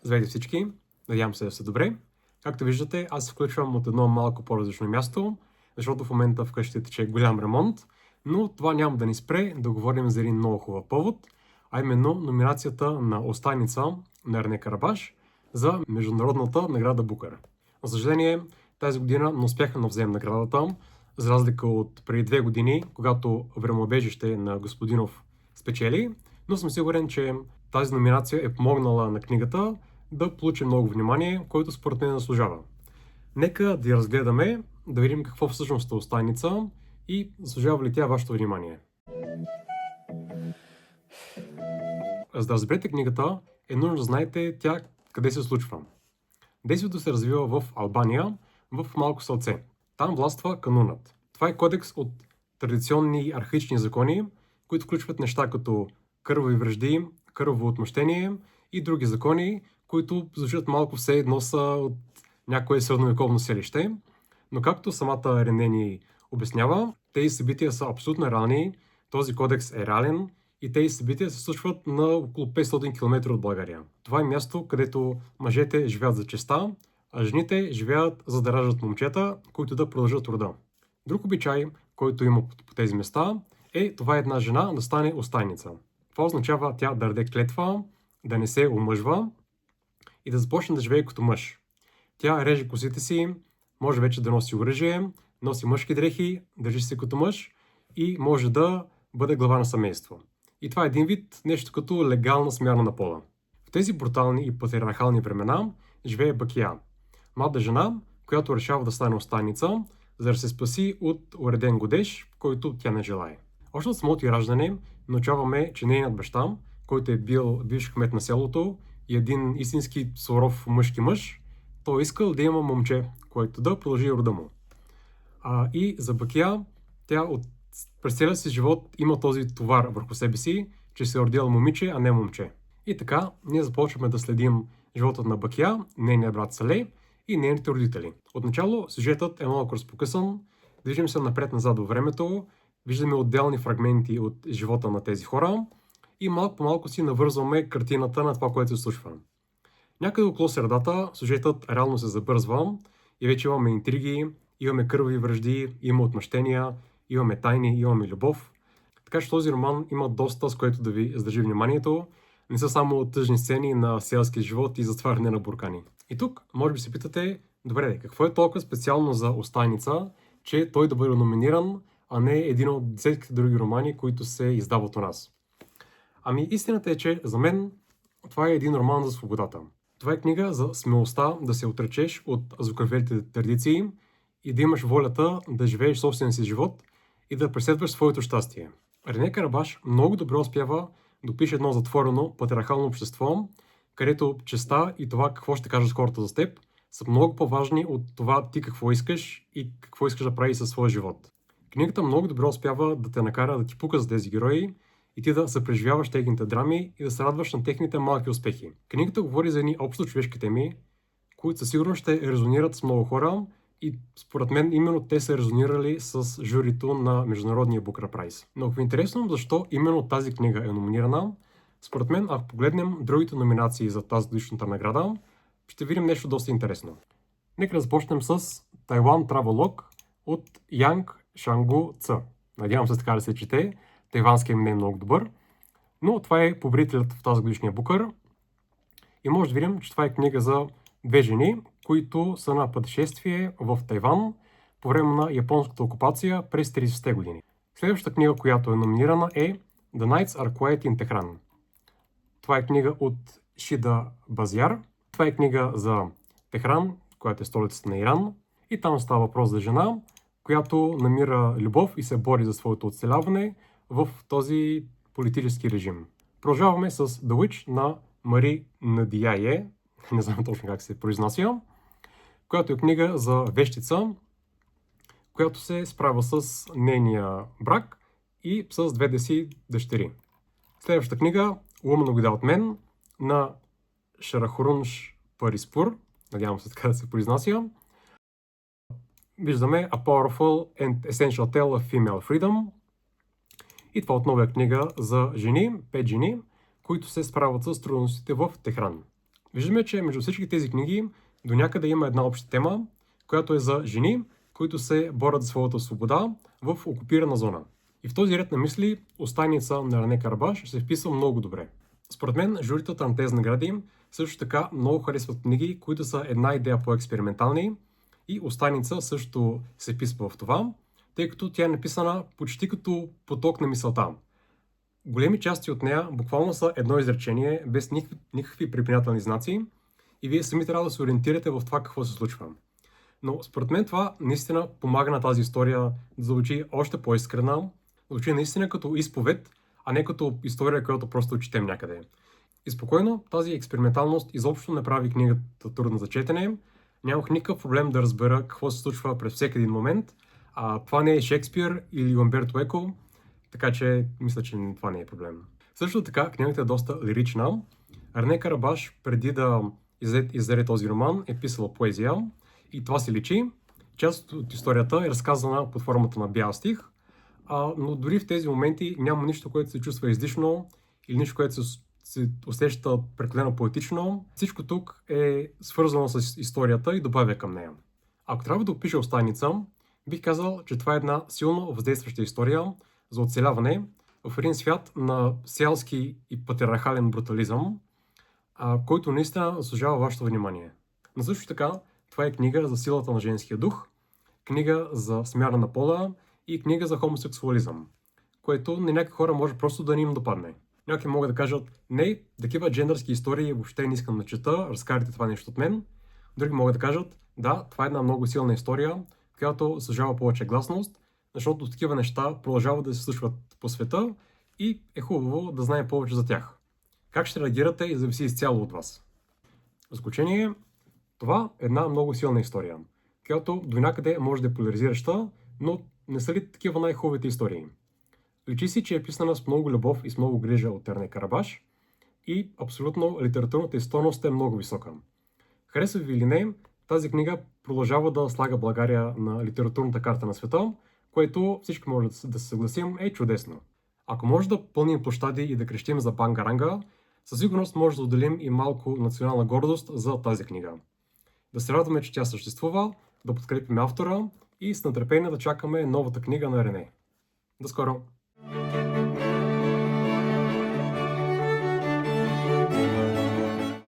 Здравейте всички, надявам се да сте добре. Както виждате, аз се включвам от едно малко по-различно място, защото в момента вкъщи тече голям ремонт, но това няма да ни спре да говорим за един много хубав повод, а именно номинацията на Остайница на Рене Карабаш за международната награда Букър. За съжаление, тази година не успяха да вземем наградата, за разлика от преди 2 години, когато Времеобежище на Господинов спечели, но съм сигурен, че тази номинация е помогнала на книгата да получи много внимание, което според мен заслужава. Нека да я разгледаме, да видим какво всъщност е Остайница и заслужава ли тя вашето внимание. За да разберете книгата, е нужно да знаете тя къде се случва. Действието се развива в Албания, в малко селце. Там властва канунът. Това е кодекс от традиционни архаични закони, които включват неща като кръвови вражди, кръвово отмъщение и други закони, които звучат малко все едно са от някое средновековно селище. Но както самата Рене ни обяснява, тези събития са абсолютно реални, този кодекс е реален и тези събития се случват на около 500 км от България. Това е място, където мъжете живеят за честа, а жените живеят за да раждат момчета, които да продължат рода. Друг обичай, който има по тези места, е това една жена да стане остайница. Това означава тя да даде клетва, да не се омъжва и да започне да живее като мъж. Тя реже косите си, може вече да носи оръжие, носи мъжки дрехи, държи се като мъж и може да бъде глава на семейство. И това е един вид нещо като легална смяна на пола. В тези брутални и патриархални времена живее Бакия, млада жена, която решава да стане остайница, за да се спаси от уреден годеж, който тя не желае. Още от самото ѝ раждане научаваме, че нейният баща, който е бил бивш кмет на селото и един истински суров мъжки мъж, той искал да има момче, който да продължи рода му. И за Бакия, тя през целия си живот има този товар върху себе си, че се е родила момиче, а не момче. И така, ние започваме да следим живота на Бакия, нейният брат Салей и нейните родители. Отначало сюжетът е малко разпокъсан, движим се напред-назад във времето, виждаме отделни фрагменти от живота на тези хора и малко по малко си навързваме картината на това, което се случва. Някъде около средата сюжетът реално се забързва и вече имаме интриги, имаме кръвови вражди, има отмъщения, имаме тайни, имаме любов. Така че този роман има доста, с което да ви задържи вниманието. Не са само тъжни сцени на селски живот и затваряне на буркани. И тук, може би се питате, добре, какво е толкова специално за Остайница, че той да бъде номиниран, а не един от десетките други романи, които се издават у нас. Истината е, че за мен това е един роман за свободата. Това е книга за смелостта да се отречеш от закървелите традиции и да имаш волята да живееш собствения си живот и да преследваш своето щастие. Рене Карабаш много добре успява да опише едно затворено патриархално общество, където честта и това какво ще кажат хората за теб са много по-важни от това ти какво искаш и какво искаш да правиш със своя живот. Книгата много добре успява да те накара да ти пука за тези герои и ти да съпреживяваш техните драми и да се радваш на техните малки успехи. Книгата говори за едни общо човешки теми, които със сигурност ще резонират с много хора и според мен именно те са резонирали с журито на Международния Букър прайс. Но ако ви е интересно защо именно тази книга е номинирана, според мен, ако погледнем другите номинации за тази годишната награда, ще видим нещо доста интересно. Нека да започнем с Тайван Travelog от Янг Шангу Ц. Надявам се така да се чете. Тайванският им не е много добър. Но това е победителят в тази годишния Букър. И може да видим, че това е книга за две жени, които са на пътешествие в Тайван по време на японската окупация през 30-те години. Следващата книга, която е номинирана е The Nights Are Quiet in Tehran. Това е книга от Шида Базяр. Това е книга за Техран, която е столицата на Иран. И там става въпрос за жена, която намира любов и се бори за своето оцеляване в този политически режим. Продължаваме с The Witch на Мари Надияе, не знам точно как се произнася, която е книга за вещица, която се справя с нейния брак и с двете си дъщери. Следващата книга Woman Without Men на Шарахорунш Париспур, надявам се така да се произнася. Виждаме A Powerful and Essential Tale of Female Freedom. И това отново е книга за жени, 5 жени, които се справят с трудностите в Техран. Виждаме, че между всички тези книги до някъде има една обща тема, която е за жени, които се борят за своята свобода в окупирана зона. И в този ред на мисли Остайница на Рене Карабаш се вписва много добре. Според мен, журитата на тези награди също така много харесват книги, които са една идея по-експериментални, и Остайница също се вписва в това, тъй като тя е написана почти като поток на мисълта. Големи части от нея буквално са едно изречение, без никакви препинателни знаци, и вие сами трябва да се ориентирате в това какво се случва. Но според мен това наистина помага на тази история да звучи още по-искрена, да звучи наистина като изповед, а не като история, която просто четем някъде. И спокойно, тази експерименталност изобщо не прави книгата трудна за четене. Нямах никакъв проблем да разбера какво се случва през всеки един момент. Това не е Шекспир или Умберто Еко, така че мисля, че това не е проблем. Също така, книгата е доста лирична. Рене Карабаш, преди да издаде този роман, е писала поезия и това се личи. Част от историята е разказана под формата на бял стих, но дори в тези моменти няма нищо, което се чувства излишно или нищо, което се усеща прекалено поетично. Всичко тук е свързано с историята и добавя към нея. Ако трябва да опиша Остайница, бих казал, че това е една силно въздействаща история за оцеляване в един свят на селски и патриархален брутализъм, който наистина заслужава вашето внимание. Но също така, това е книга за силата на женския дух, книга за смяна на пола и книга за хомосексуализъм, което на някакви хора може просто да не им допадне. Някои могат да кажат: не, такива джендърски истории въобще не искам да чета, разкарайте това нещо от мен. Други могат да кажат: да, това е една много силна история, която заслужава повече гласност, защото такива неща продължават да се случват по света и е хубаво да знаем повече за тях. Как ще реагирате и зависи изцяло от вас. В заключение, това е една много силна история, която до някъде може да е поляризираща, но не са ли такива най-хубавите истории? Личи си, че е писана с много любов и с много грижа от Рене Карабаш и абсолютно литературната стойност е много висока. Харесва ви или не, тази книга продължава да слага България на литературната карта на света, което всички може да се съгласим е чудесно. Ако може да пълним площади и да крещим за Бангаранга, със сигурност може да отделим и малко национална гордост за тази книга. Да се радваме, че тя съществува, да подкрепим автора и с нетърпение да чакаме новата книга на Рене. До скоро!